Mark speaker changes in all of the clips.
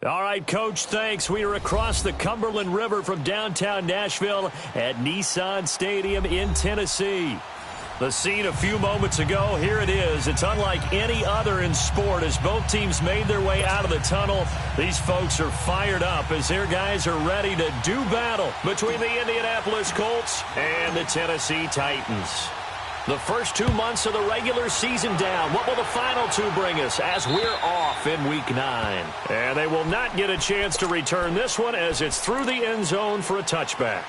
Speaker 1: All right, Coach, thanks. We are across the Cumberland River from downtown Nashville at Nissan Stadium in Tennessee. The scene a few moments ago, here it is. It's unlike any other in sport as both teams made their way out of the tunnel. These folks are fired up as their guys are ready to do battle between the Indianapolis Colts and the Tennessee Titans. The first 2 months of the regular season down. What will the final two bring us as we're off in Week 9? And they will not get a chance to return this one as it's through the end zone for a touchback.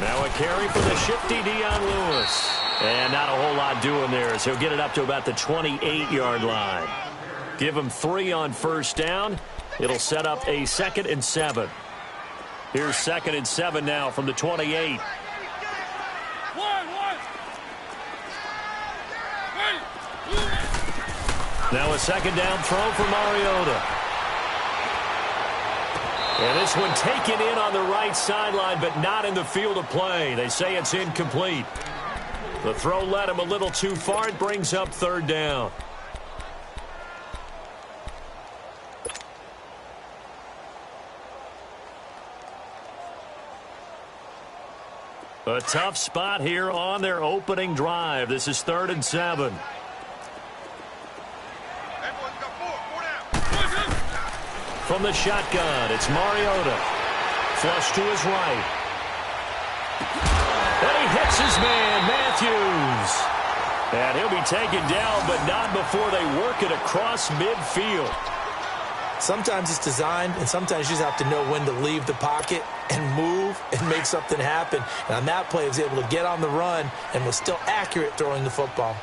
Speaker 1: Now a carry for the shifty Dion Lewis. And not a whole lot doing there as he'll get it up to about the 28-yard line. Give him 3 on first down. It'll set up a 2nd and 7. Here's 2nd and 7 now from the 28. Now a 2nd down throw for Mariota. And this one taken in on the right sideline, but not in the field of play. They say it's incomplete. The throw led him a little too far. It brings up 3rd down. A tough spot here on their opening drive. This is 3rd and 7. From the shotgun, it's Mariota. Flush to his right. And he hits his man, Matthews. And he'll be taken down, but not before they work it across midfield.
Speaker 2: Sometimes it's designed, and sometimes you just have to know when to leave the pocket and move and make something happen. And on that play, he was able to get on the run and was still accurate throwing the football.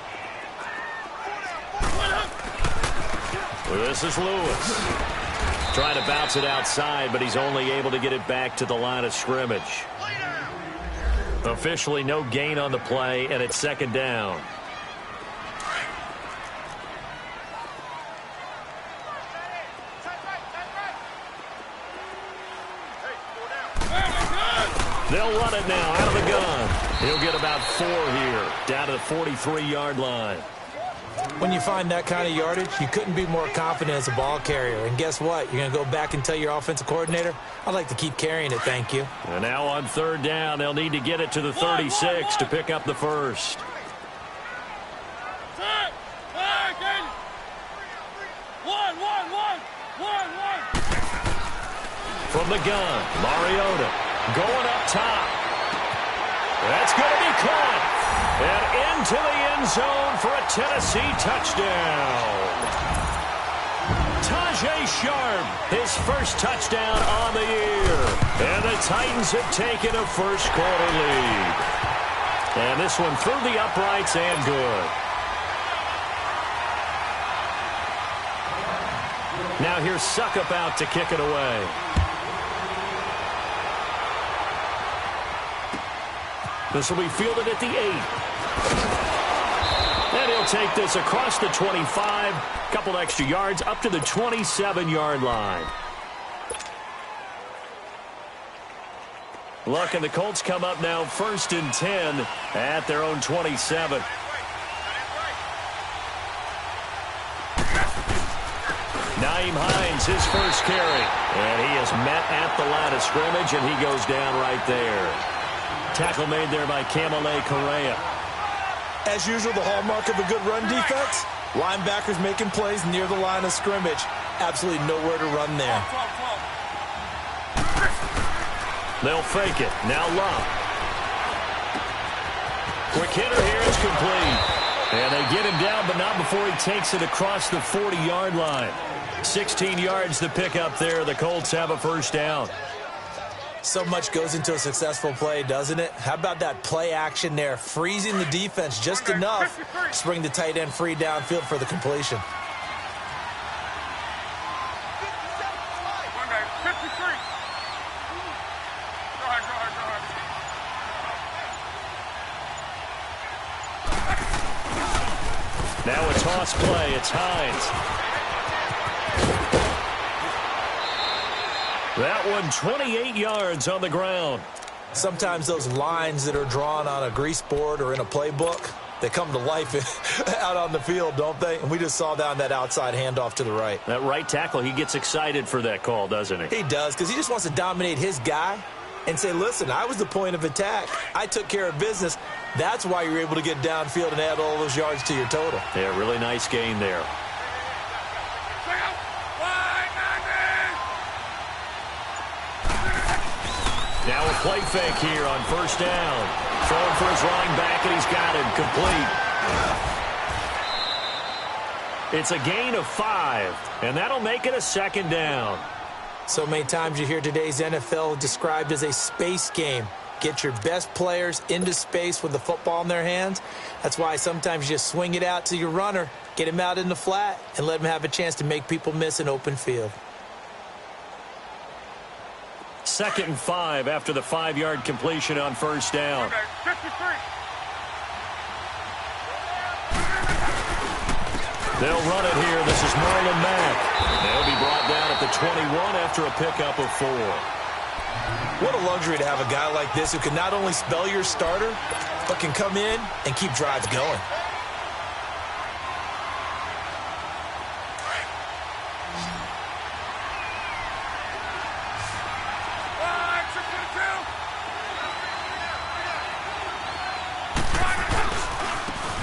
Speaker 1: This is Lewis. Trying to bounce it outside, but he's only able to get it back to the line of scrimmage. Officially no gain on the play, and it's 2nd down. They'll run it now out of the gun. He'll get about 4 here, down to the 43-yard line.
Speaker 2: When you find that kind of yardage, you couldn't be more confident as a ball carrier. And guess what? You're going to go back and tell your offensive coordinator, I'd like to keep carrying it, thank you.
Speaker 1: And now on 3rd down, they'll need to get it to the 36 to pick up the first. From the gun, Mariota going up top. That's going to be caught. And into the end zone for a Tennessee touchdown. Tajay Sharp, his first touchdown on the year. And the Titans have taken a first-quarter lead. And this one through the uprights and good. Now here's Suckup out to kick it away. This will be fielded at the 8. And he'll take this across the 25. Couple extra yards up to the 27-yard line. Look, and the Colts come up now 1st and 10 at their own 27. Nyheim Hines, his first carry. And he is met at the line of scrimmage, and he goes down right there. Tackle made there by Kamale Correa.
Speaker 2: As usual, the hallmark of a good run defense, linebackers making plays near the line of scrimmage. Absolutely nowhere to run there.
Speaker 1: They'll fake it. Now Love. Quick hitter here is complete. And they get him down, but not before he takes it across the 40-yard line. 16 yards to pick up there. The Colts have a first down.
Speaker 2: So much goes into a successful play, doesn't it? How about that play action there? Freezing the defense just enough to bring the tight end free downfield for the completion.
Speaker 1: Now a toss play. It's Hines. That one 28 yards on the ground.
Speaker 2: Sometimes those lines that are drawn on a grease board or in a playbook, they come to life out on the field, don't they? And we just saw down that outside handoff to the right.
Speaker 1: That right tackle, he gets excited for that call, doesn't he?
Speaker 2: He does, because he just wants to dominate his guy and say, listen, I was the point of attack. I took care of business. That's why you're able to get downfield and add all those yards to your total.
Speaker 1: Yeah, really nice gain there. Now a play fake here on first down. Throwing for his running back, and he's got him complete. It's a gain of 5, and that'll make it a second down.
Speaker 2: So many times you hear today's NFL described as a space game. Get your best players into space with the football in their hands. That's why sometimes you just swing it out to your runner, get him out in the flat, and let him have a chance to make people miss an open field.
Speaker 1: 2nd and 5 after the 5-yard completion on first down. They'll run it here. This is Marlon Mack. They'll be brought down at the 21 after a pickup of 4.
Speaker 2: What a luxury to have a guy like this who can not only spell your starter, but can come in and keep drives going.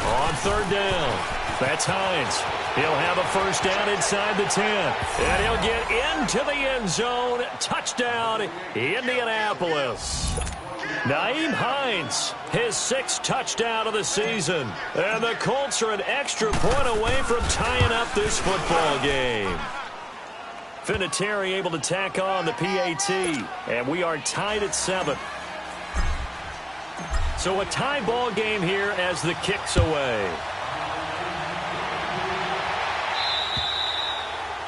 Speaker 1: On 3rd down, that's Hines. He'll have a first down inside the 10. And he'll get into the end zone. Touchdown, Indianapolis. Nyheim Hines, his 6th touchdown of the season. And the Colts are an extra point away from tying up this football game. Vinatieri able to tack on the PAT. And we are tied at 7. So a tie ball game here as the kick's away.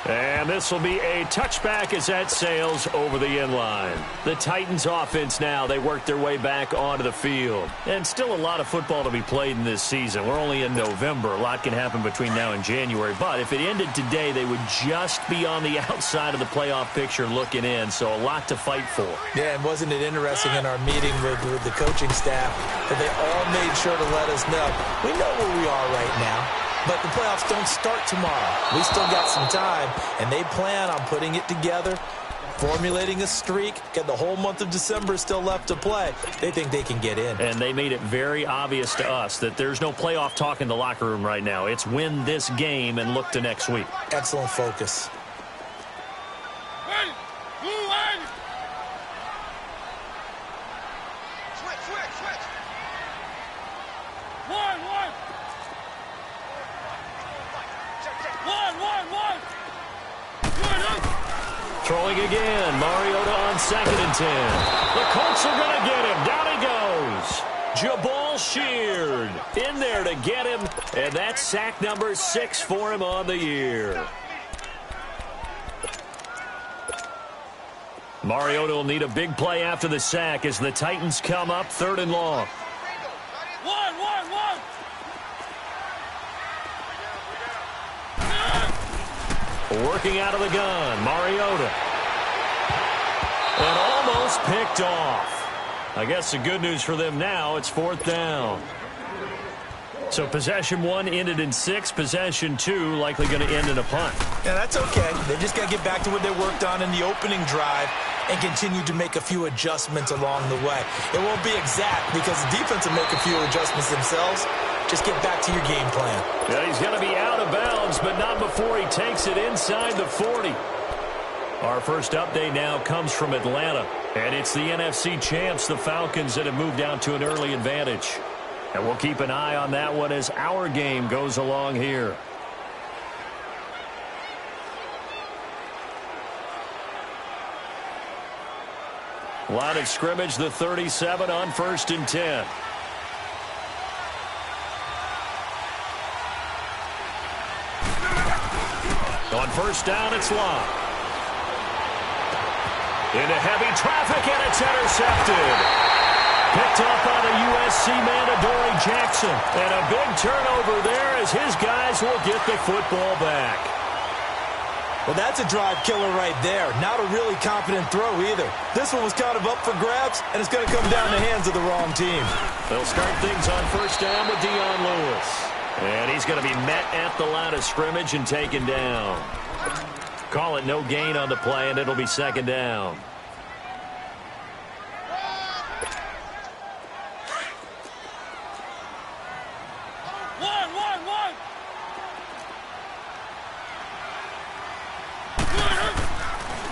Speaker 1: And this will be a touchback as that sails over the end line. The Titans offense now, they work their way back onto the field. And still a lot of football to be played in this season. We're only in November. A lot can happen between now and January. But if it ended today, they would just be on the outside of the playoff picture looking in. So a lot to fight for. Yeah, and wasn't it interesting in our meeting with the coaching staff that they all made sure to let us know, we know where we are right now. But the playoffs don't start tomorrow. We still got some time, and they plan on putting it together, formulating a streak. Got the whole month of December still left to play. They think they can get in. And they made it very obvious to us that there's no playoff talk in the locker room right now. It's win this game and look to next week. Excellent focus. Throwing again. Mariota on 2nd and 10. The Colts are going to get him. Down he goes. Jabal Sheard in there to get him. And that's sack number 6 for him on the year. Mariota will need a big play after the sack as the Titans come up 3rd and long. Working out of the gun, Mariota. And almost picked off. I guess the good news for them now, it's 4th down. So possession 1 ended in 6. Possession 2 likely going to end in a punt. Yeah, that's okay. They just got to get back to what they worked on in the opening drive and continue to make a few adjustments along the way. It won't be exact because the defense will make a few adjustments themselves. Just get back to your game plan. Yeah, he's going to be out of bounds, but not before he takes it inside the 40. Our first update now comes from Atlanta, and it's the NFC champs, the Falcons, that have moved out to an early advantage. And we'll keep an eye on that one as our game goes along here. Line of scrimmage, the 37 on 1st and 10. On 1st down, it's Locke. Into heavy traffic, and it's intercepted. Picked off by the USC man, Adoree Jackson. And a big turnover there as his guys will get the football back.
Speaker 2: Well, that's a drive killer right there. Not a really confident throw either. This one was kind of up for grabs, and it's going to come down the hands of the wrong team.
Speaker 1: They'll start things on first down with Dion Lewis. And he's going to be met at the line of scrimmage and taken down. Call it no gain on the play, and it'll be second down.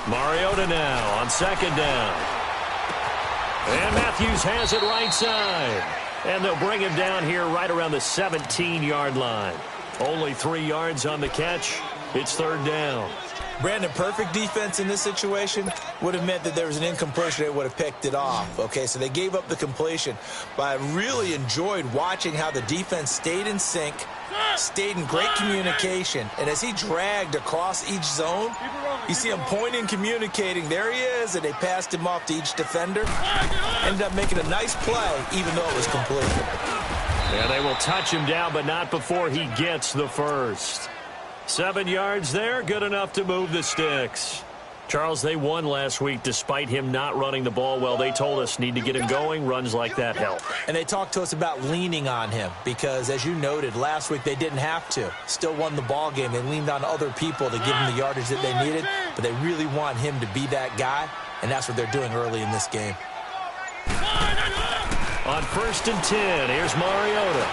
Speaker 1: Mariota now on second down. And Matthews has it right side. And they'll bring him down here right around the 17-yard line. Only 3 yards on the catch. It's third down.
Speaker 2: Brandon, perfect defense in this situation would have meant that there was an incompletion. They would have picked it off. Okay, so they gave up the completion. But I really enjoyed watching how the defense stayed in sync, stayed in great communication. And as he dragged across each zone, you see him pointing, communicating. There he is, and they passed him off to each defender. Ended up making a nice play, even though it was complete.
Speaker 1: Yeah, they will touch him down, but not before he gets the first. 7 yards there, good enough to move the sticks. Charles, they won last week despite him not running the ball well. They told us need to get him going. Runs like that help.
Speaker 2: And they talked to us about leaning on him because, as you noted, last week they didn't have to. Still won the ball game. They leaned on other people to give them the yardage that they needed, but they really want him to be that guy, and that's what they're doing early in this game.
Speaker 1: On first and 10, here's Mariota.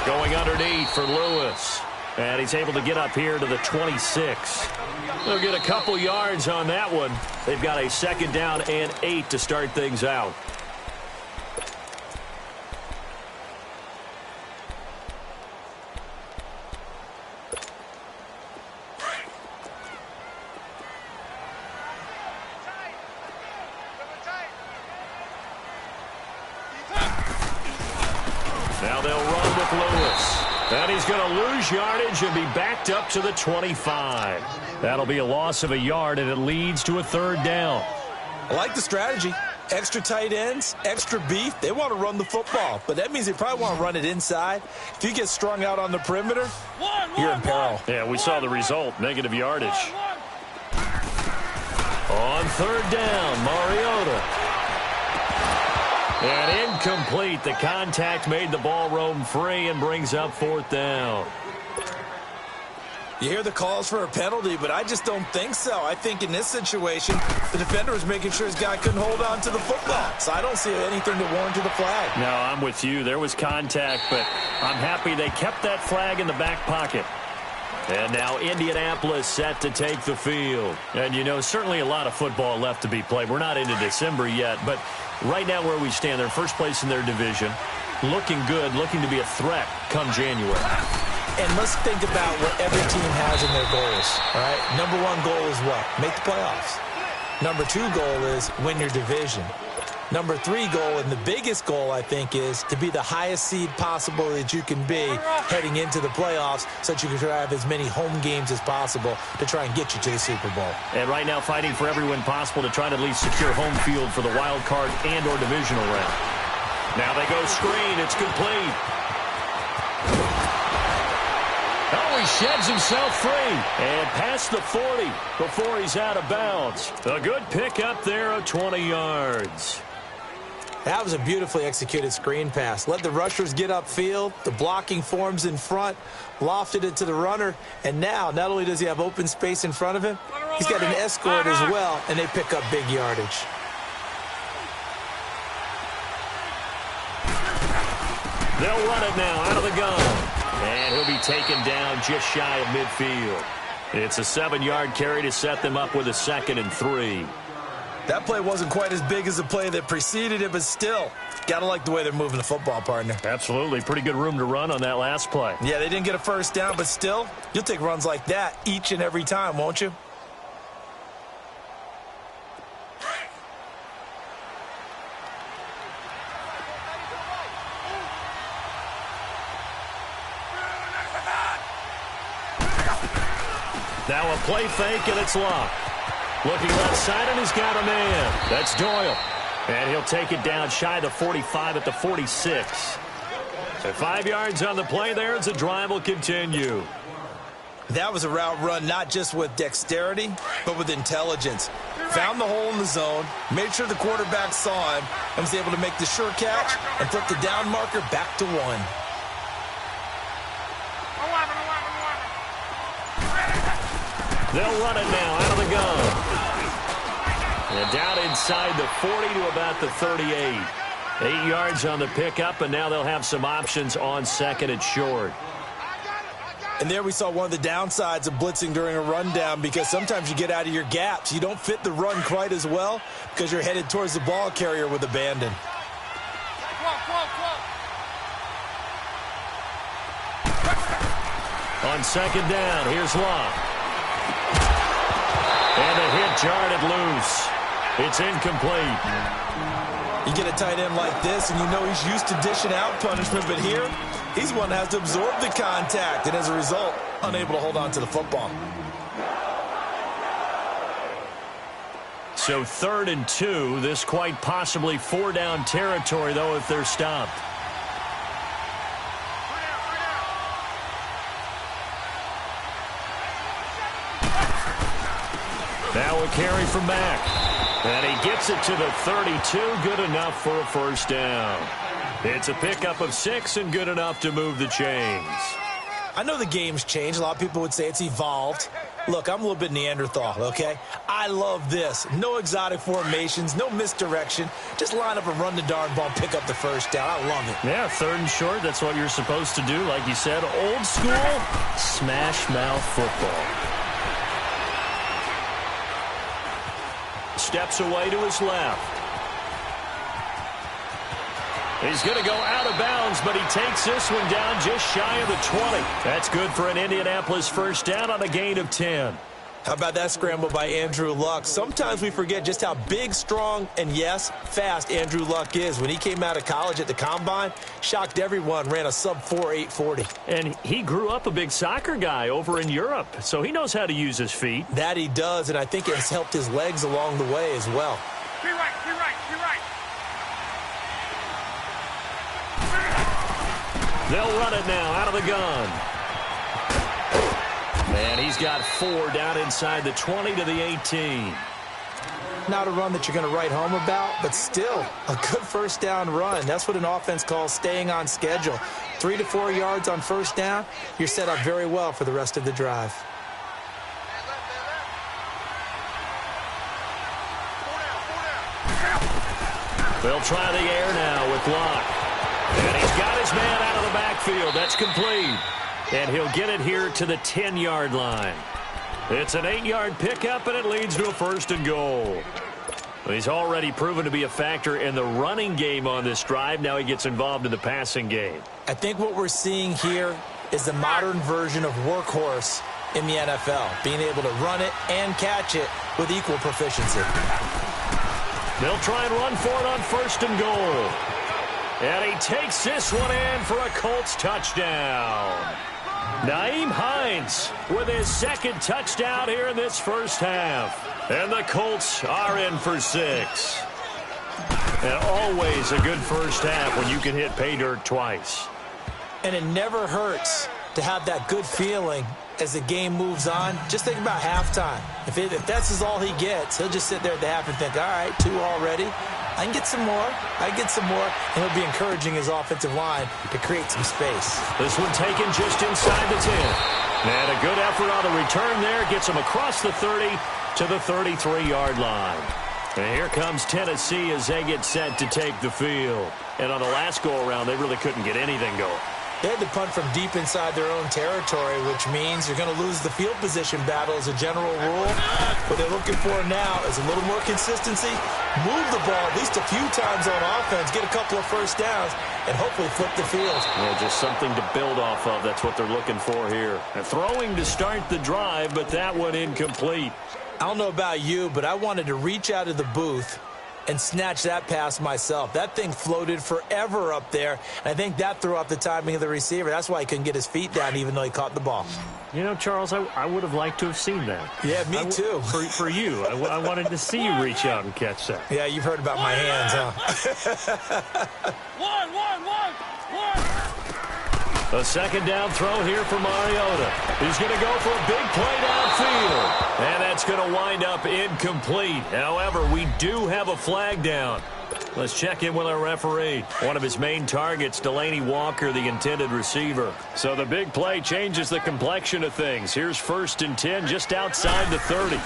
Speaker 1: Going underneath for Lewis. And he's able to get up here to the 26. They'll get a couple yards on that one. They've got a second down and 8 to start things out. Now they'll run with Lewis. And he's going to lose yardage and be backed up to the 25. That'll be a loss of a yard, and it leads to a third down.
Speaker 2: I like the strategy. Extra tight ends, extra beef. They want to run the football, but that means they probably want to run it inside. If you get strung out on the perimeter, you're in peril.
Speaker 1: Yeah, we saw the result, negative yardage. On third down, Mariota. And incomplete. The contact made the ball roam free and brings up fourth down.
Speaker 2: You hear the calls for a penalty, but I just don't think so. I think in this situation, the defender was making sure his guy couldn't hold on to the football. So I don't see anything to warrant the flag.
Speaker 1: No, I'm with you. There was contact, but I'm happy they kept that flag in the back pocket. And now Indianapolis set to take the field. And, you know, certainly a lot of football left to be played. We're not into December yet, but right now where we stand, they're first place in their division. Looking good, looking to be a threat come January.
Speaker 2: And let's think about what every team has in their goals, all right? Number one goal is what? Make the playoffs. Number two goal is win your division. Number three goal, and the biggest goal, I think, is to be the highest seed possible that you can be heading into the playoffs so that you can have as many home games as possible to try and get you to the Super Bowl.
Speaker 1: And right now fighting for every win possible to try to at least secure home field for the wild card and or divisional round. Now they go screen. It's complete. Oh, he sheds himself free and past the 40 before he's out of bounds. A good pickup there of 20 yards.
Speaker 2: That was a beautifully executed screen pass. Let the rushers get upfield. The blocking forms in front. Lofted it to the runner. And now, not only does he have open space in front of him, he's got an escort as well, and they pick up big yardage.
Speaker 1: They'll run it now out of the gun. And he'll be taken down just shy of midfield. It's a 7-yard carry to set them up with a 2nd and 3.
Speaker 2: That play wasn't quite as big as the play that preceded it, but still, gotta like the way they're moving the football, partner.
Speaker 1: Absolutely. Pretty good room to run on that last play.
Speaker 2: Yeah, they didn't get a first down, but still, you'll take runs like that each and every time, won't you?
Speaker 1: Now a play fake, and it's locked. Looking left side, and he's got a man. That's Doyle. And he'll take it down shy of the 45 at the 46. So 5 yards on the play there as the drive will continue.
Speaker 2: That was a route run not just with dexterity, but with intelligence. Found the hole in the zone, made sure the quarterback saw him, and was able to make the sure catch and flip the down marker back to 1.
Speaker 1: They'll run it now out of the gun. And down inside the 40 to about the 38. 8 yards on the pickup, and now they'll have some options on second and short.
Speaker 2: And there we saw one of the downsides of blitzing during a rundown, because sometimes you get out of your gaps. You don't fit the run quite as well because you're headed towards the ball carrier with abandon.
Speaker 1: On second down, here's Locke. And a hit jarred loose. It's incomplete.
Speaker 2: You get a tight end like this, and you know he's used to dishing out punishment, but here, he's one that has to absorb the contact, and as a result, unable to hold on to the football.
Speaker 1: So 3rd and 2, this quite possibly 4-down territory, though, if they're stopped. Now a carry from Mack. And he gets it to the 32, good enough for a first down. It's a pickup of 6 and good enough to move the chains.
Speaker 2: I know the game's changed. A lot of people would say it's evolved. Look, I'm a little bit Neanderthal, okay? I love this. No exotic formations, no misdirection. Just line up and run the darn ball, pick up the first down. I love it.
Speaker 1: Yeah, 3rd and short, that's what you're supposed to do. Like you said, old school, smash mouth football. Steps away to his left. He's going to go out of bounds, but he takes this one down just shy of the 20. That's good for an Indianapolis first down on a gain of 10.
Speaker 2: How about that scramble by Andrew Luck? Sometimes we forget just how big, strong, and, yes, fast Andrew Luck is. When he came out of college at the Combine, shocked everyone, ran a sub-4 840.
Speaker 1: And he grew up a big soccer guy over in Europe, so he knows how to use his feet.
Speaker 2: That he does, and I think it has helped his legs along the way as well.
Speaker 3: Be right, be right, be right.
Speaker 1: They'll run it now out of the gun. And he's got 4 down inside the 20 to the 18.
Speaker 2: Not a run that you're going to write home about, but still a good first down run. That's what an offense calls staying on schedule. 3 to 4 yards on first down, you're set up very well for the rest of the drive.
Speaker 1: They'll try the air now with Locke. And he's got his man out of the backfield. That's complete. And he'll get it here to the 10-yard line. It's an 8-yard pickup, and it leads to a 1st and goal. He's already proven to be a factor in the running game on this drive. Now he gets involved in the passing game.
Speaker 2: I think what we're seeing here is the modern version of workhorse in the NFL, being able to run it and catch it with equal proficiency.
Speaker 1: They'll try and run for it on 1st and goal. And he takes this one in for a Colts touchdown. Nyheim Hines with his 2nd touchdown here in this first half. And the Colts are in for 6. And always a good first half when you can hit pay dirt twice.
Speaker 2: And it never hurts to have that good feeling as the game moves on. Just think about halftime. If that's all he gets, he'll just sit there at the half and think, all right, 2 already. I can get some more. I can get some more. And he'll be encouraging his offensive line to create some space.
Speaker 1: This one taken just inside the 10. And a good effort on the return there. Gets him across the 30 to the 33-yard line. And here comes Tennessee as they get set to take the field. And on the last go-around, they really couldn't get anything going.
Speaker 2: They had to punt from deep inside their own territory, which means you're going to lose the field position battle as a general rule. What they're looking for now is a little more consistency, move the ball at least a few times on offense, get a couple of first downs, and hopefully flip the field.
Speaker 1: Yeah, just something to build off of. That's what they're looking for here. And throwing to start the drive, but that one incomplete.
Speaker 2: I don't know about you, but I wanted to reach out of the booth and snatched that pass myself. That thing floated forever up there, and I think that threw off the timing of the receiver. That's why he couldn't get his feet down even though he caught the ball.
Speaker 1: You know, Charles, I would have liked to have seen that.
Speaker 2: Yeah, me too.
Speaker 1: For you. I wanted to see you reach out and catch that.
Speaker 2: Yeah, you've heard about my hands, huh?
Speaker 3: One.
Speaker 1: A second down throw here for Mariota. He's going to go for a big play downfield. And that's going to wind up incomplete. However, we do have a flag down. Let's check in with our referee. One of his main targets, Delaney Walker, the intended receiver. So the big play changes the complexion of things. Here's 1st and 10 just outside the 30.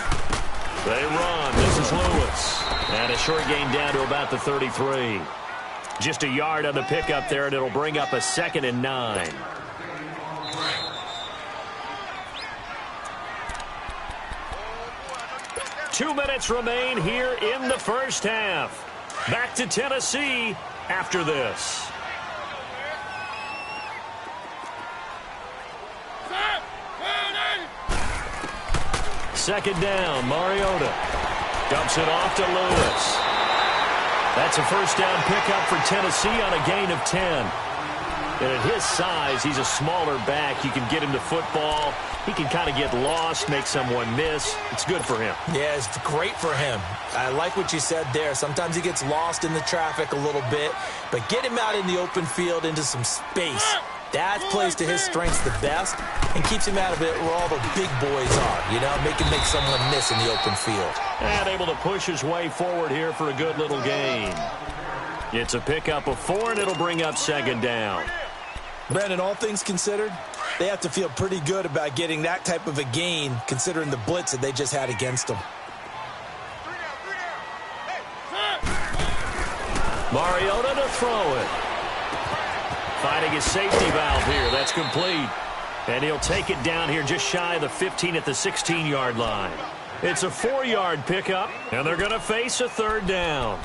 Speaker 1: They run. This is Lewis. And a short gain down to about the 33. Just a yard on the pickup there, and it'll bring up a 2nd and 9. Two minutes remain here in the first half. Back to Tennessee after this. Second down, Mariota dumps it off to Lewis. That's a first down pickup for Tennessee on a gain of 10. And at his size, he's a smaller back. You can get him to football. He can kind of get lost, make someone miss. It's good for him.
Speaker 2: Yeah, it's great for him. I like what you said there. Sometimes he gets lost in the traffic a little bit, but get him out in the open field into some space. That plays to his strengths the best and keeps him out of it where all the big boys are, you know, make someone miss in the open field.
Speaker 1: And able to push his way forward here for a good little gain. It's a pickup of 4, and it'll bring up 2nd down.
Speaker 2: Brandon, all things considered, they have to feel pretty good about getting that type of a gain considering the blitz that they just had against them.
Speaker 1: Mariota to throw it. Finding his safety valve here. That's complete. And he'll take it down here just shy of the 15 at the 16-yard line. It's a 4-yard pickup, and they're going to face a 3rd down.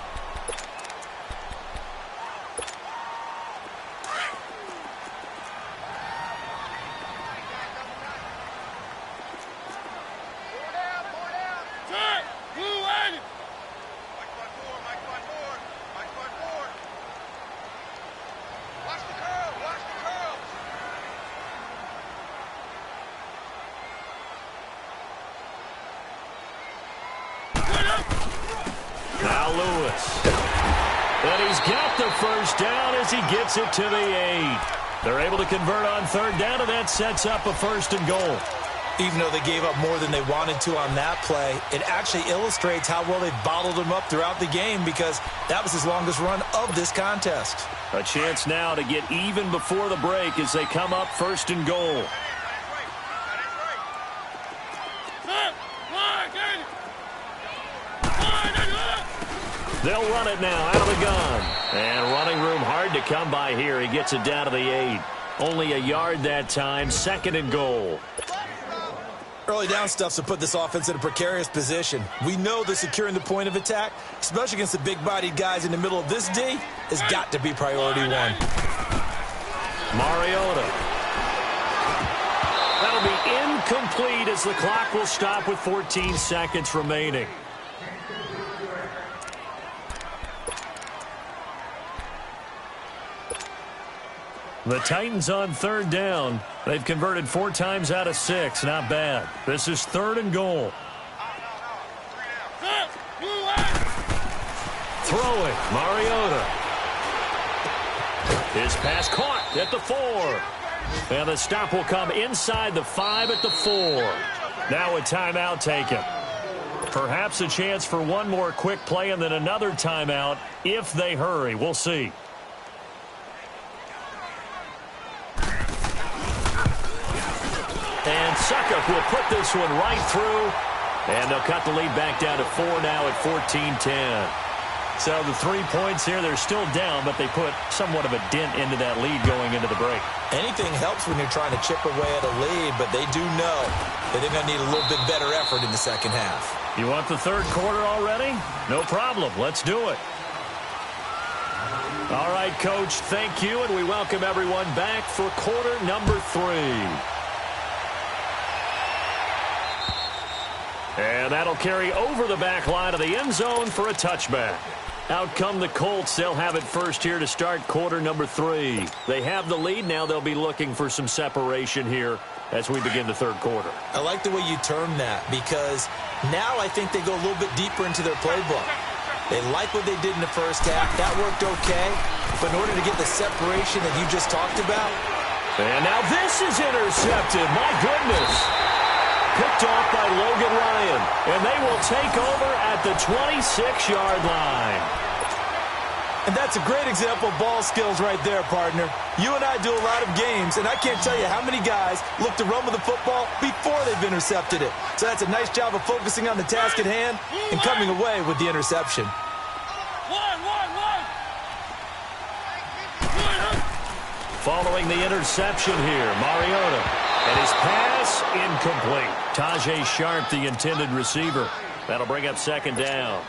Speaker 1: Now Lewis. And he's got the first down as he gets it to the 8. They're able to convert on 3rd down, and that sets up a 1st and goal.
Speaker 2: Even though they gave up more than they wanted to on that play, it actually illustrates how well they've bottled him up throughout the game because that was his longest run of this contest.
Speaker 1: A chance now to get even before the break as they come up 1st and goal. They'll run it now out of the gun. And running room hard to come by here. He gets it down to the 8. Only a yard that time. 2nd and goal.
Speaker 2: Early down stuffs to put this offense in a precarious position. We know that securing the point of attack, especially against the big-bodied guys in the middle of this D, has got to be priority 1.
Speaker 1: Mariota. That'll be incomplete as the clock will stop with 14 seconds remaining. The Titans on 3rd down. They've converted 4 times out of 6. Not bad. This is 3rd and goal. Throwing. Mariota. His pass caught at the 4. And the stop will come inside the 5 at the 4. Now a timeout taken. Perhaps a chance for one more quick play and then another timeout if they hurry. We'll see. And Suckup will put this one right through. And they'll cut the lead back down to 4 now at 14-10. So the 3 points here, they're still down, but they put somewhat of a dent into that lead going into the break.
Speaker 2: Anything helps when you're trying to chip away at a lead, but they do know that they're going to need a little bit better effort in the second half.
Speaker 1: You want the 3rd quarter already? No problem. Let's do it. All right, Coach, thank you, and we welcome everyone back for quarter number 3. And that'll carry over the back line of the end zone for a touchback. Out come the Colts. They'll have it first here to start quarter number 3. They have the lead. Now they'll be looking for some separation here as we begin the third quarter.
Speaker 2: I like the way you term that because now I think they go a little bit deeper into their playbook. They like what they did in the first half. That worked okay. But in order to get the separation that you just talked about.
Speaker 1: And now this is intercepted. My goodness. Picked off by Logan Ryan. And they will take over at the 26-yard line.
Speaker 2: And that's a great example of ball skills right there, partner. You and I do a lot of games, and I can't tell you how many guys look to run with the football before they've intercepted it. So that's a nice job of focusing on the task at hand and coming away with the interception.
Speaker 1: Following the interception here, Mariota. And his pass incomplete. Tajay Sharp, the intended receiver. That'll bring up second down.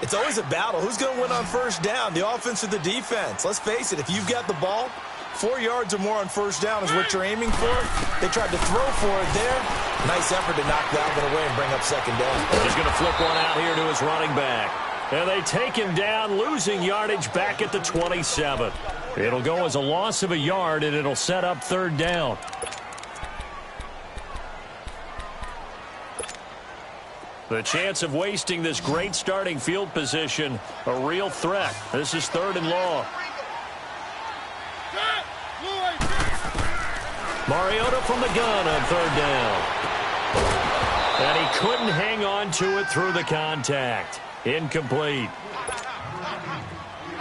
Speaker 2: It's always a battle. Who's going to win on first down, the offense or the defense? Let's face it, if you've got the ball, 4 yards or more on first down is what you're aiming for. They tried to throw for it there. Nice effort to knock that one away and bring up second down.
Speaker 1: He's going to flip one out here to his running back. And they take him down, losing yardage back at the 27. It'll go as a loss of a yard, and it'll set up third down. The chance of wasting this great starting field position, a real threat. This is third and long. Mariota from the gun on third down. And he couldn't hang on to it through the contact. Incomplete.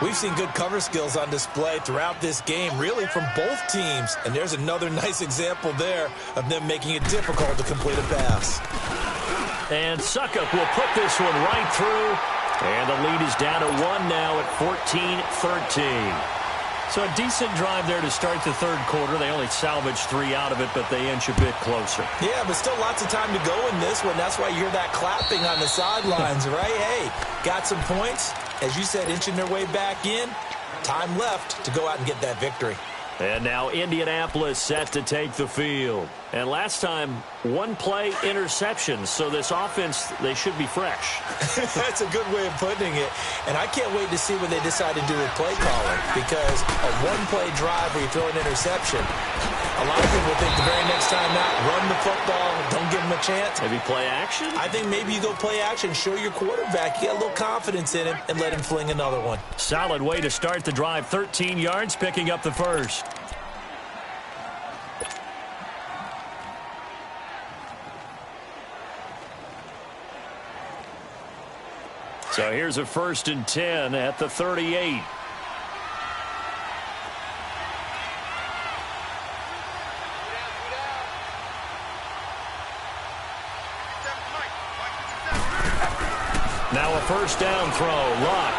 Speaker 2: We've seen good cover skills on display throughout this game, really from both teams. And there's another nice example there of them making it difficult to complete a pass.
Speaker 1: And Suckup will put this one right through. And the lead is down to 1 now at 14-13. So a decent drive there to start the third quarter. They only salvaged 3 out of it, but they inch a bit closer.
Speaker 2: Yeah, but still lots of time to go in this one. That's why you hear that clapping on the sidelines, right? Hey, got some points. As you said, inching their way back in. Time left to go out and get that victory.
Speaker 1: And now Indianapolis set to take the field. And last time, 1 play interceptions. So this offense, they should be fresh.
Speaker 2: That's a good way of putting it. And I can't wait to see what they decide to do with play calling. Because a 1-play drive where you throw an interception, a lot of people think the very next time out, run the football, don't give them a chance.
Speaker 1: Maybe play action?
Speaker 2: I think maybe you go play action, show your quarterback, you get a little confidence in him, and let him fling another one.
Speaker 1: Solid way to start the drive. 13 yards, picking up the first. So here's a 1st and 10 at the 38. Now a first down throw. Lock.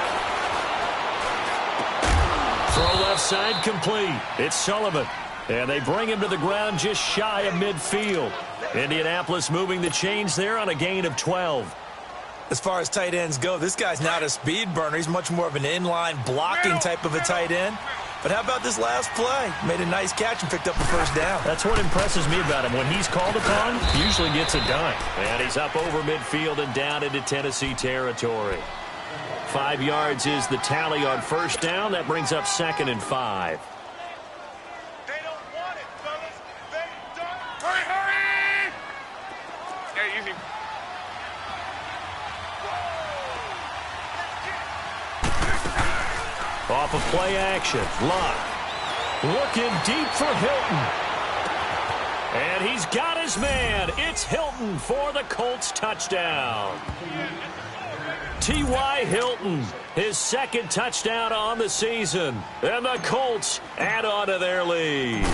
Speaker 1: Throw left side complete. It's Sullivan. And they bring him to the ground just shy of midfield. Indianapolis moving the chains there on a gain of 12.
Speaker 2: As far as tight ends go, this guy's not a speed burner. He's much more of an inline blocking type of a tight end. But how about this last play? Made a nice catch and picked up the first down.
Speaker 1: That's what impresses me about him. When he's called upon, he usually gets it done. And he's up over midfield and down into Tennessee territory. 5 yards is the tally on first down. That brings up 2nd and 5.
Speaker 3: They don't want it, fellas. They don't. Hurry, hurry! Yeah, easy.
Speaker 1: Off of play action. Lock. Looking deep for Hilton. And he's got his man. It's Hilton for the Colts touchdown. T.Y. Hilton, his 2nd touchdown on the season. And the Colts add on to their lead.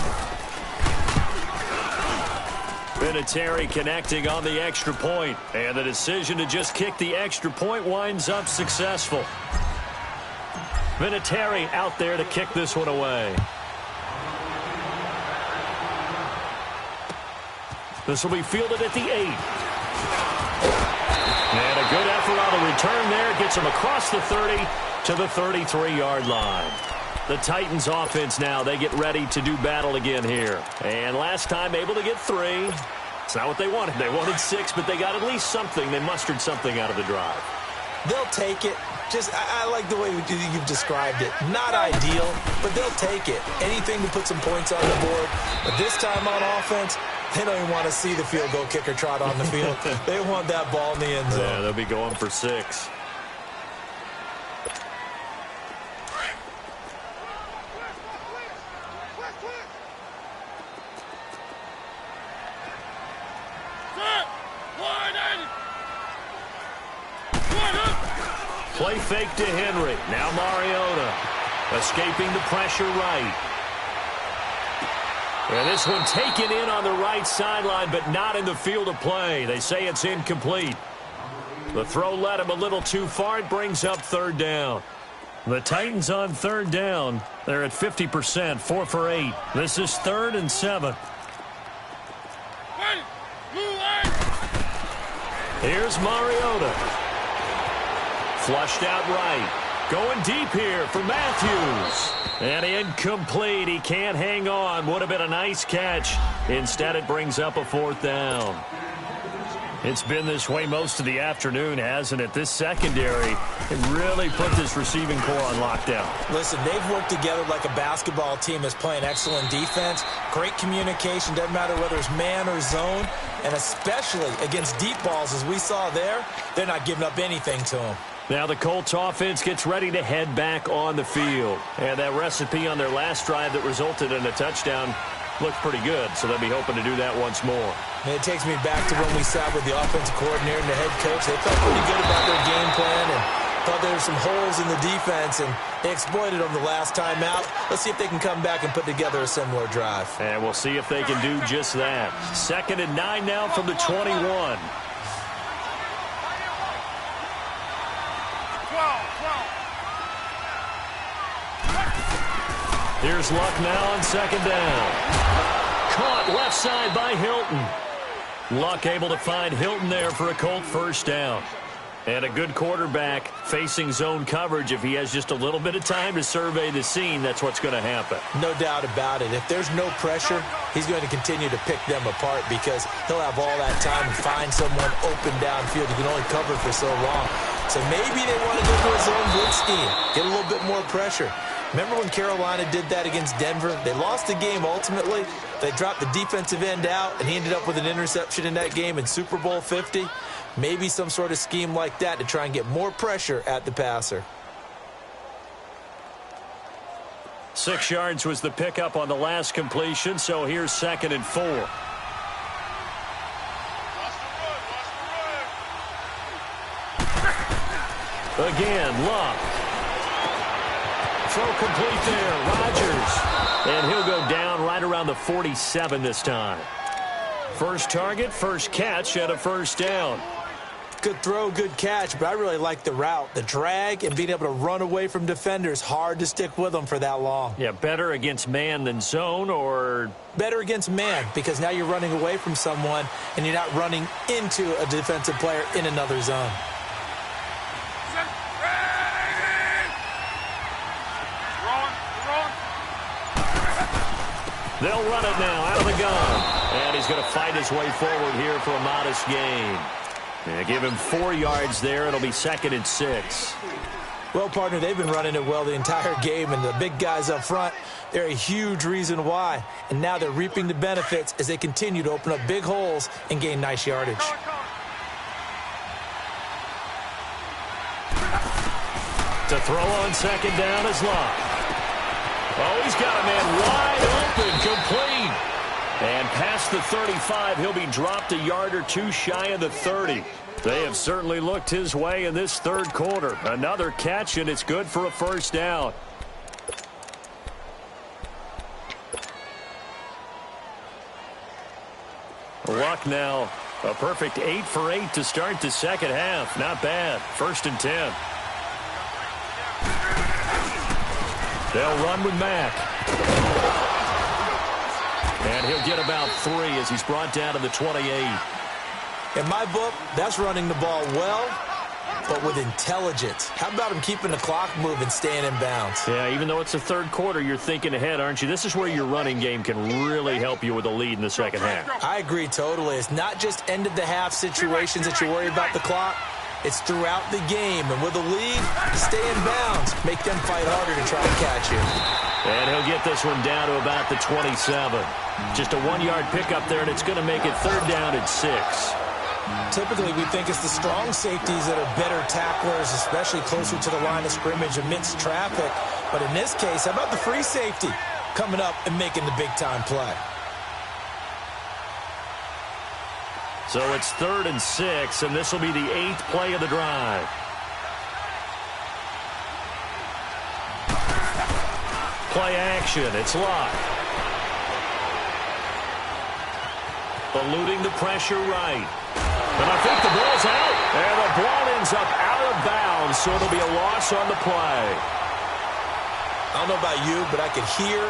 Speaker 1: Vinatieri connecting on the extra point. And the decision to just kick the extra point winds up successful. Vinatieri out there to kick this one away. This will be fielded at the 8. And a good effort on the return there. Gets him across the 30 to the 33-yard line. The Titans offense now, they get ready to do battle again here. And last time able to get 3. It's not what they wanted. They wanted 6, but they got at least something. They mustered something out of the drive.
Speaker 2: They'll take it. I like the way you've described it. Not ideal, but they'll take it. Anything to put some points on the board. But this time on offense, they don't even want to see the field goal kicker trot on the field. They want that ball in the end zone.
Speaker 1: Yeah, they'll be going for 6. Play fake to Henry. Now Mariota escaping the pressure right. And this one taken in on the right sideline, but not in the field of play. They say it's incomplete. The throw led him a little too far. It brings up 3rd down. The Titans on 3rd down. They're at 50%, 4 for 8. This is 3rd and 7. Here's Mariota. Flushed out right. Going deep here for Matthews. And incomplete. He can't hang on. Would have been a nice catch. Instead, it brings up a 4th down. It's been this way most of the afternoon, hasn't it? This secondary, it really put this receiving core on lockdown.
Speaker 2: Listen, they've worked together like a basketball team that's playing excellent defense. Great communication. Doesn't matter whether it's man or zone. And especially against deep balls, as we saw there, they're not giving up anything to them.
Speaker 1: Now the Colts offense gets ready to head back on the field. And that recipe on their last drive that resulted in a touchdown looked pretty good, so they'll be hoping to do that once more.
Speaker 2: And it takes me back to when we sat with the offensive coordinator and the head coach. They felt pretty good about their game plan and thought there were some holes in the defense, and they exploited them the last time out. Let's see if they can come back and put together a similar drive.
Speaker 1: And we'll see if they can do just that. 2nd and 9 now from the 21. Here's Luck now on 2nd down. Caught left side by Hilton. Luck able to find Hilton there for a Colt 1st down. And a good quarterback facing zone coverage. If he has just a little bit of time to survey the scene, that's what's going to happen.
Speaker 2: No doubt about it. If there's no pressure, he's going to continue to pick them apart because he'll have all that time to find someone open downfield. You can only cover for so long. So maybe they want to go to a zone blitz scheme, get a little bit more pressure. Remember when Carolina did that against Denver? They lost the game ultimately. They dropped the defensive end out, and he ended up with an interception in that game in Super Bowl 50. Maybe some sort of scheme like that to try and get more pressure at the passer.
Speaker 1: 6 yards was the pickup on the last completion, so here's 2nd and 4. Again, Luck. Throw complete there, Rodgers. And he'll go down right around the 47 this time. First target, first catch, and a 1st down.
Speaker 2: Good throw, good catch, but I really like the route. The drag and being able to run away from defenders, hard to stick with them for that long.
Speaker 1: Yeah, better against man than zone, or?
Speaker 2: Better against man, because now you're running away from someone and you're not running into a defensive player in another zone.
Speaker 1: They'll run it now out of the gun. And he's going to fight his way forward here for a modest gain. Yeah, give him 4 yards there. It'll be 2nd and 6.
Speaker 2: Well, partner, they've been running it well the entire game, and the big guys up front, they're a huge reason why. And now they're reaping the benefits as they continue to open up big holes and gain nice yardage.
Speaker 1: To throw on 2nd down is Luck. Oh, he's got a man wide open, complete. And past the 35, he'll be dropped a yard or two shy of the 30. They have certainly looked his way in this 3rd quarter. Another catch, and it's good for a 1st down. Luck now, a perfect 8 for 8 to start the 2nd half. Not bad. 1st and 10. They'll run with Mack. And he'll get about 3 as he's brought down to the 28.
Speaker 2: In my book, that's running the ball well but with intelligence. How about him keeping the clock moving, staying in bounds?
Speaker 1: Yeah, even though it's the third quarter, you're thinking ahead, aren't you? This is where your running game can really help you with a lead in the second half.
Speaker 2: I agree totally. It's not just end-of-the-half situations that you worry about the clock. It's throughout the game. And with a lead, stay in bounds. Make them fight harder to try to catch you.
Speaker 1: And he'll get this one down to about the 27. Just a 1-yard pickup there, and it's going to make it third down at 6.
Speaker 2: Typically, we think it's the strong safeties that are better tacklers, especially closer to the line of scrimmage amidst traffic. But in this case, how about the free safety coming up and making the big-time play?
Speaker 1: So it's third and 6, and this will be the 8th play of the drive. Play action. It's locked. Eluding the pressure right. And I think the ball's out. And the ball ends up out of bounds, so it'll be a loss on the play.
Speaker 2: I don't know about you, but I could hear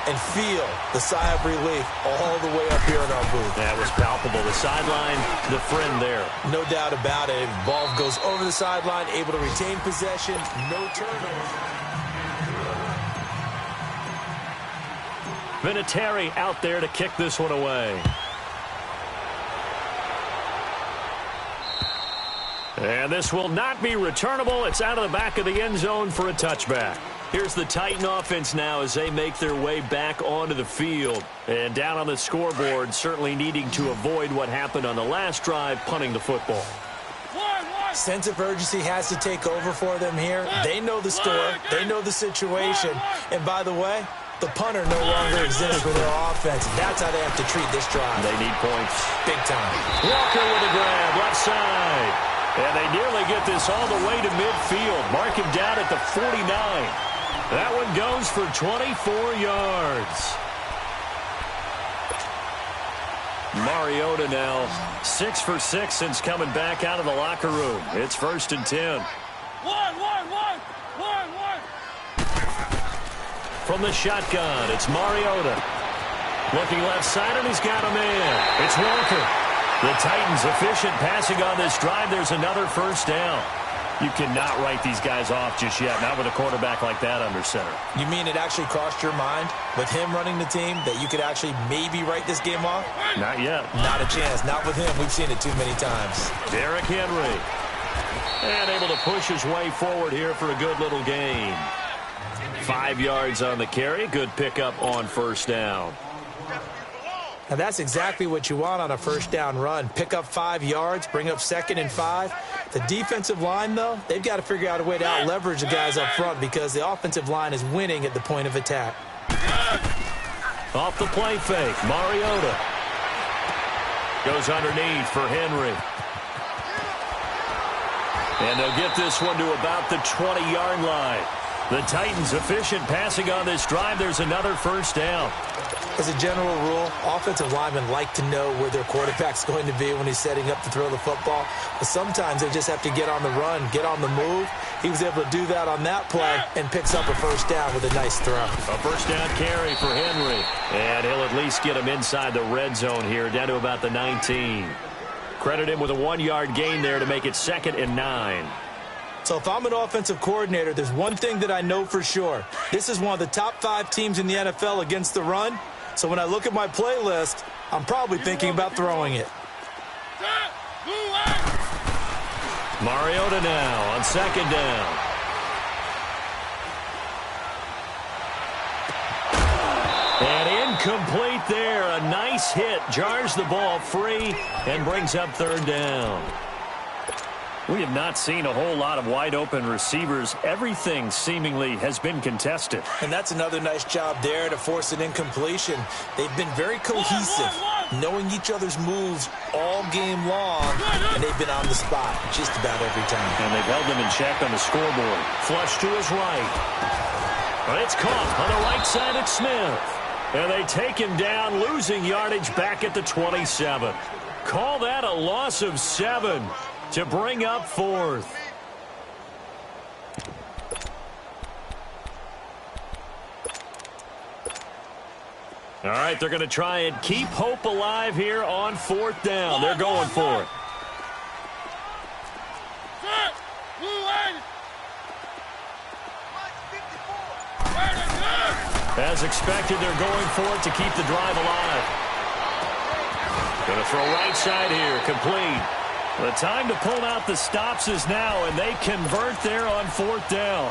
Speaker 2: and feel the sigh of relief all the way up here in our booth.
Speaker 1: That was palpable. The sideline, the friend there.
Speaker 2: No doubt about it. The ball goes over the sideline, able to retain possession, no turnover.
Speaker 1: Vinatieri out there to kick this one away. And this will not be returnable. It's out of the back of the end zone for a touchback. Here's the Titan offense now as they make their way back onto the field. And down on the scoreboard, certainly needing to avoid what happened on the last drive, punting the football.
Speaker 2: Sense of urgency has to take over for them here. They know the score. They know the situation. And by the way, the punter no longer exists for their offense. That's how they have to treat this drive.
Speaker 1: They need points.
Speaker 2: Big time.
Speaker 1: Walker with a grab, left side. And they nearly get this all the way to midfield. Mark him down at the 49. That one goes for 24 yards. Mariota now 6 for 6 since coming back out of the locker room. It's 1st and 10. From the shotgun, it's Mariota. Looking left side, and he's got a man. It's Walker. The Titans efficient passing on this drive. There's another first down. You cannot write these guys off just yet, not with a quarterback like that under center.
Speaker 2: You mean it actually crossed your mind with him running the team that you could actually maybe write this game off?
Speaker 1: Not yet.
Speaker 2: Not a chance. Not with him. We've seen it too many times.
Speaker 1: Derrick Henry. And able to push his way forward here for a good little gain. 5 yards on the carry. Good pickup on first down.
Speaker 2: Now that's exactly what you want on a first down run. Pick up 5 yards, bring up 2nd and 5. The defensive line, though, they've got to figure out a way to out-leverage the guys up front because the offensive line is winning at the point of attack.
Speaker 1: Off the play fake, Mariota. Goes underneath for Henry. And they'll get this one to about the 20-yard line. The Titans efficient passing on this drive. There's another first down.
Speaker 2: As a general rule, offensive linemen like to know where their quarterback's going to be when he's setting up to throw the football. But sometimes they just have to get on the run, get on the move. He was able to do that on that play and picks up a first down with a nice throw.
Speaker 1: A first down carry for Henry. And he'll at least get him inside the red zone here, down to about the 19. Credit him with a 1-yard gain there to make it 2nd and 9.
Speaker 2: So if I'm an offensive coordinator, there's one thing that I know for sure. This is one of the top 5 teams in the NFL against the run. So when I look at my playlist, I'm probably thinking about throwing it.
Speaker 1: Mariota now on 2nd down. And incomplete there. A nice hit. Jars the ball free and brings up 3rd down. We have not seen a whole lot of wide-open receivers. Everything seemingly has been contested.
Speaker 2: And that's another nice job there to force an incompletion. They've been very cohesive, knowing each other's moves all game long, and they've been on the spot just about every time.
Speaker 1: And they've held them in check on the scoreboard. Flush to his right. But it's caught on the right side at Smith. And they take him down, losing yardage back at the 27. Call that a loss of 7. To bring up 4th. All right, they're going to try and keep hope alive here on 4th down. They're going for it. As expected, they're going for it to keep the drive alive. Going to throw right side here, complete. The time to pull out the stops is now, and they convert there on 4th down.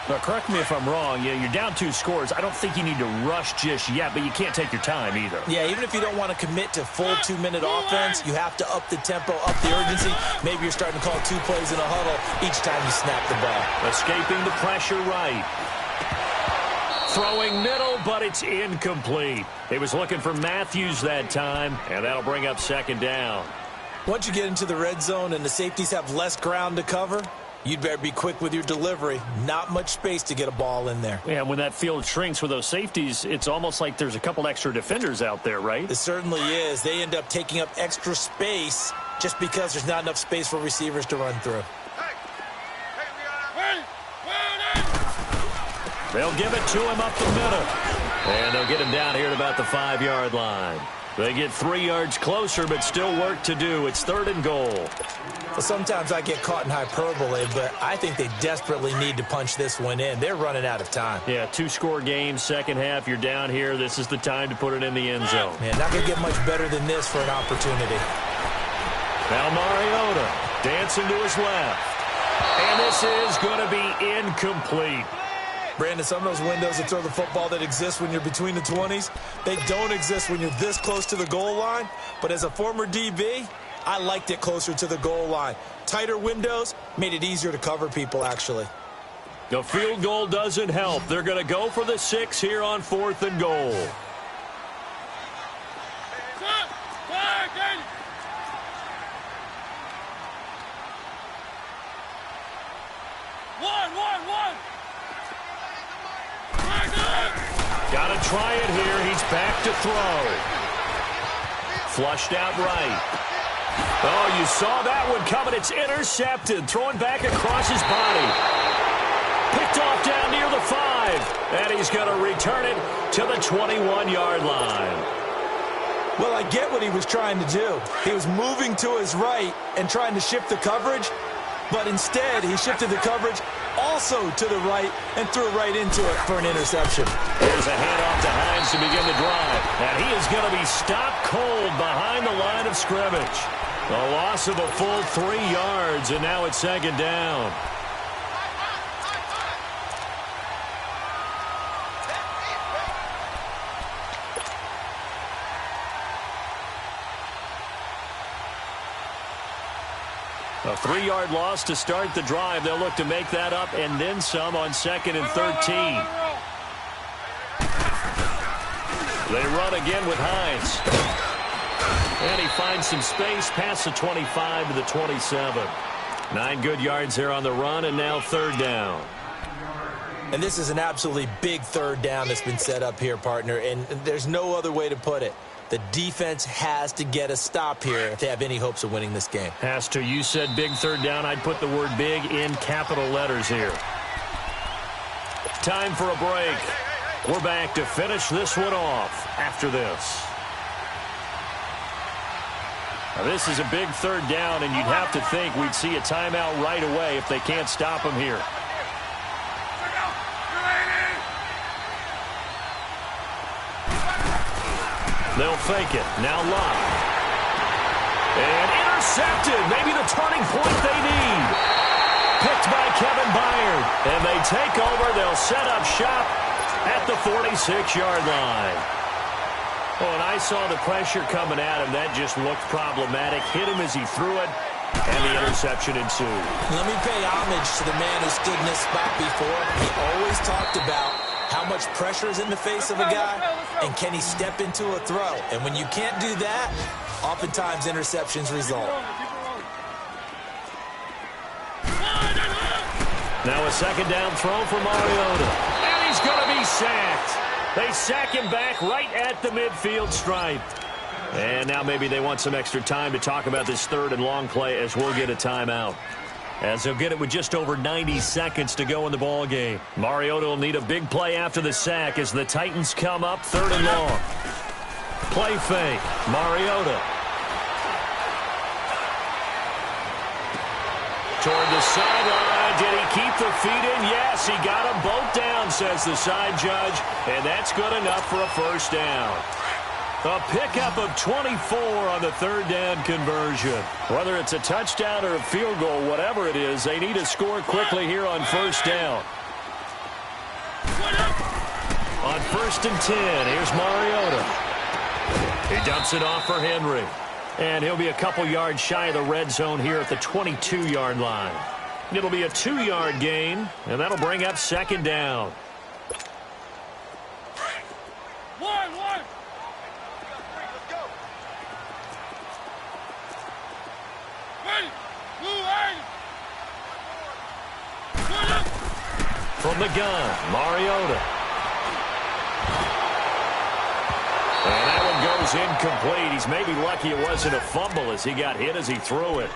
Speaker 1: Now, correct me if I'm wrong. Yeah, you're down 2 scores. I don't think you need to rush just yet, but you can't take your time either.
Speaker 2: Yeah, even if you don't want to commit to full 2-minute offense, you have to up the tempo, up the urgency. Maybe you're starting to call 2 plays in a huddle each time you snap the ball.
Speaker 1: Escaping the pressure right. Throwing middle, but it's incomplete. He was looking for Matthews that time, and that'll bring up 2nd down.
Speaker 2: Once you get into the red zone and the safeties have less ground to cover, you'd better be quick with your delivery. Not much space to get a ball in there.
Speaker 1: Yeah, when that field shrinks with those safeties, it's almost like there's a couple extra defenders out there, right?
Speaker 2: It certainly is. They end up taking up extra space just because there's not enough space for receivers to run through.
Speaker 1: They'll give it to him up the middle. And they'll get him down here at about the 5-yard line. They get 3 yards closer, but still work to do. It's 3rd and goal.
Speaker 2: Well, sometimes I get caught in hyperbole, but I think they desperately need to punch this one in. They're running out of time.
Speaker 1: Yeah, 2-score game, second half. You're down here. This is the time to put it in the end zone.
Speaker 2: Man, not going to get much better than this for an opportunity.
Speaker 1: Now Mariota dancing to his left. And this is going to be incomplete.
Speaker 2: Brandon, some of those windows to throw the football that exist when you're between the 20s, they don't exist when you're this close to the goal line. But as a former DB, I liked it closer to the goal line. Tighter windows made it easier to cover people, actually.
Speaker 1: The field goal doesn't help. They're going to go for the 6 here on 4th and goal. Got to try it here. He's back to throw. Flushed out right. Oh, you saw that one coming. It's intercepted. Throwing back across his body. Picked off down near the 5. And he's going to return it to the 21-yard line.
Speaker 2: Well, I get what he was trying to do. He was moving to his right and trying to shift the coverage. But instead, he shifted the coverage also to the right and threw right into it for an interception.
Speaker 1: Here's a handoff to Hines to begin the drive. And he is going to be stopped cold behind the line of scrimmage. A loss of a full 3 yards, and now it's 2nd down. A 3-yard loss to start the drive. They'll look to make that up and then some on 2nd and 13. They run again with Hines. And he finds some space past the 25 to the 27. 9 good yards there on the run, and now 3rd down.
Speaker 2: And this is an absolutely big 3rd down that's been set up here, partner, and there's no other way to put it. The defense has to get a stop here to have any hopes of winning this game.
Speaker 1: Has to. You said big 3rd down. I'd put the word big in capital letters here. Time for a break. We're back to finish this one off after this. Now, this is a big 3rd down, and you'd have to think we'd see a timeout right away if they can't stop him here. They'll fake it. Now Locke. And intercepted. Maybe the turning point they need. Picked by Kevin Byard. And they take over. They'll set up shop at the 46-yard line. Oh, and I saw the pressure coming at him. That just looked problematic. Hit him as he threw it. And the interception ensued.
Speaker 2: Let me pay homage to the man who stood in this spot before. He always talked about how much pressure is in the face of a guy, and can he step into a throw? And when you can't do that, oftentimes interceptions result.
Speaker 1: Now a 2nd down throw for Mariota. And he's going to be sacked. They sack him back right at the midfield stripe. And now maybe they want some extra time to talk about this 3rd and long play as we'll get a timeout. As they'll get it with just over 90 seconds to go in the ball game. Mariota will need a big play after the sack as the Titans come up 3rd and long. Play fake. Mariota. toward the sideline. Did he keep the feet in? Yes, he got them both down, says the side judge, and that's good enough for a first down. A pickup of 24 on the third down conversion. Whether it's a touchdown or a field goal, whatever it is, they need to score quickly here on first down. On 1st and 10, here's Mariota. He dumps it off for Henry. And he'll be a couple yards shy of the red zone here at the 22-yard line. It'll be a 2-yard gain, and that'll bring up second down. From the gun, Mariota. And that one goes incomplete. He's maybe lucky it wasn't a fumble as he got hit as he threw it.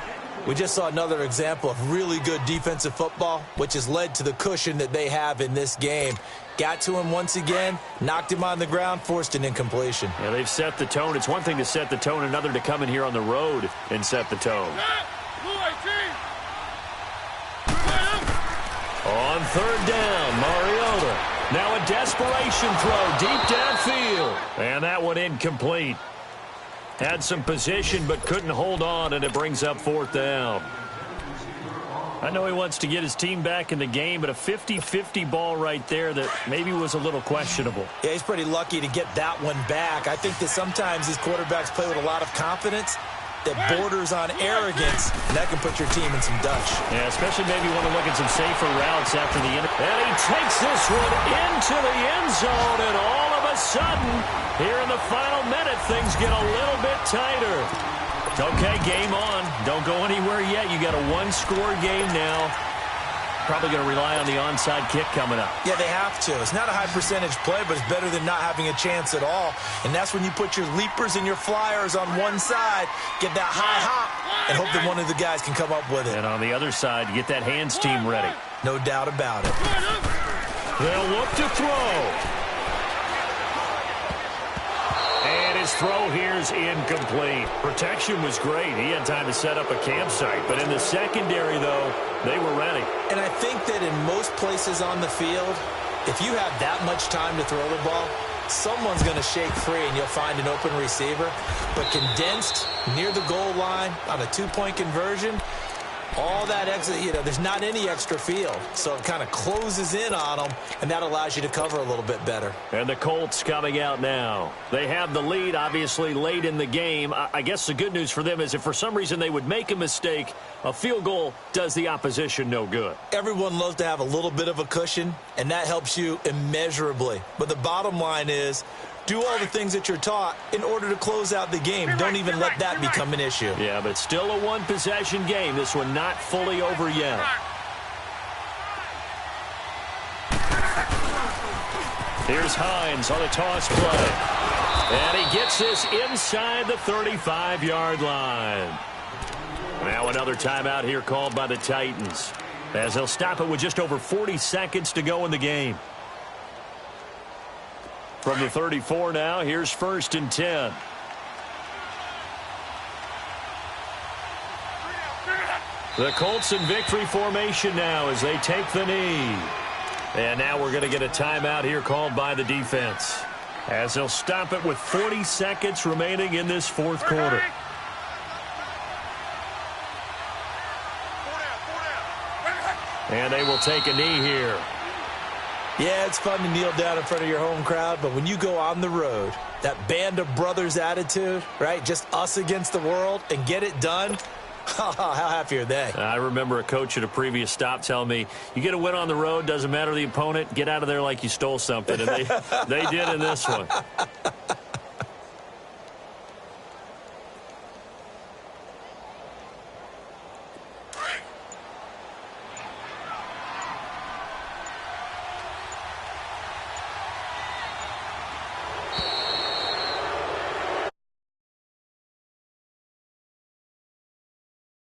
Speaker 2: We just saw another example of really good defensive football, which has led to the cushion that they have in this game. Got to him once again, knocked him on the ground, forced an incompletion.
Speaker 1: Yeah, they've set the tone. It's one thing to set the tone, another to come in here on the road and set the tone. On third down, Mariota. Now a desperation throw deep downfield. And that one incomplete. Had some position but couldn't hold on, and it brings up fourth down. I know he wants to get his team back in the game, but a 50-50 ball right there that maybe was a little questionable.
Speaker 2: Yeah, he's pretty lucky to get that one back. I think that sometimes these quarterbacks play with a lot of confidence that borders on arrogance, and that can put your team in some dutch.
Speaker 1: Yeah, especially maybe want to look at some safer routes after the end. And he takes this one into the end zone, and all of a sudden, here in the final minute, things get a little bit tighter. Okay, game on. Don't go anywhere yet. You got a one-score game now. Probably going to rely on the onside kick coming up.
Speaker 2: Yeah, they have to. It's not a high-percentage play, but it's better than not having a chance at all. And that's when you put your leapers and your flyers on one side, get that high hop, and hope that one of the guys can come up with it.
Speaker 1: And on the other side, get that hands team ready.
Speaker 2: No doubt about it.
Speaker 1: They'll look to throw. And his throw here's incomplete. Protection was great. He had time to set up a campsite. But in the secondary, though, they were ready.
Speaker 2: And I think that in most places on the field, if you have that much time to throw the ball, someone's going to shake free and you'll find an open receiver. But condensed near the goal line on a two-point conversion, all that extra, there's not any extra field. So it kind of closes in on them, and that allows you to cover a little bit better.
Speaker 1: And the Colts coming out now. They have the lead, obviously, late in the game. I guess the good news for them is if for some reason they would make a mistake, a field goal does the opposition no good.
Speaker 2: Everyone loves to have a little bit of a cushion, and that helps you immeasurably. But the bottom line is, do all the things that you're taught in order to close out the game. Don't even let that become an issue.
Speaker 1: Yeah, but still a one-possession game. This one not fully over yet. Here's Hines on a toss play. And he gets this inside the 35-yard line. Now another timeout here called by the Titans, as they'll stop it with just over 40 seconds to go in the game. From the 34 now, here's 1st and 10. The Colts in victory formation now as they take the knee. And now we're going to get a timeout here called by the defense, as they'll stop it with 40 seconds remaining in this fourth quarter. And they will take a knee here.
Speaker 2: Yeah, it's fun to kneel down in front of your home crowd, but when you go on the road, that band of brothers attitude, right, just us against the world, and get it done, how happy are they?
Speaker 1: I remember a coach at a previous stop telling me, you get a win on the road, doesn't matter the opponent, get out of there like you stole something. And they did in this one.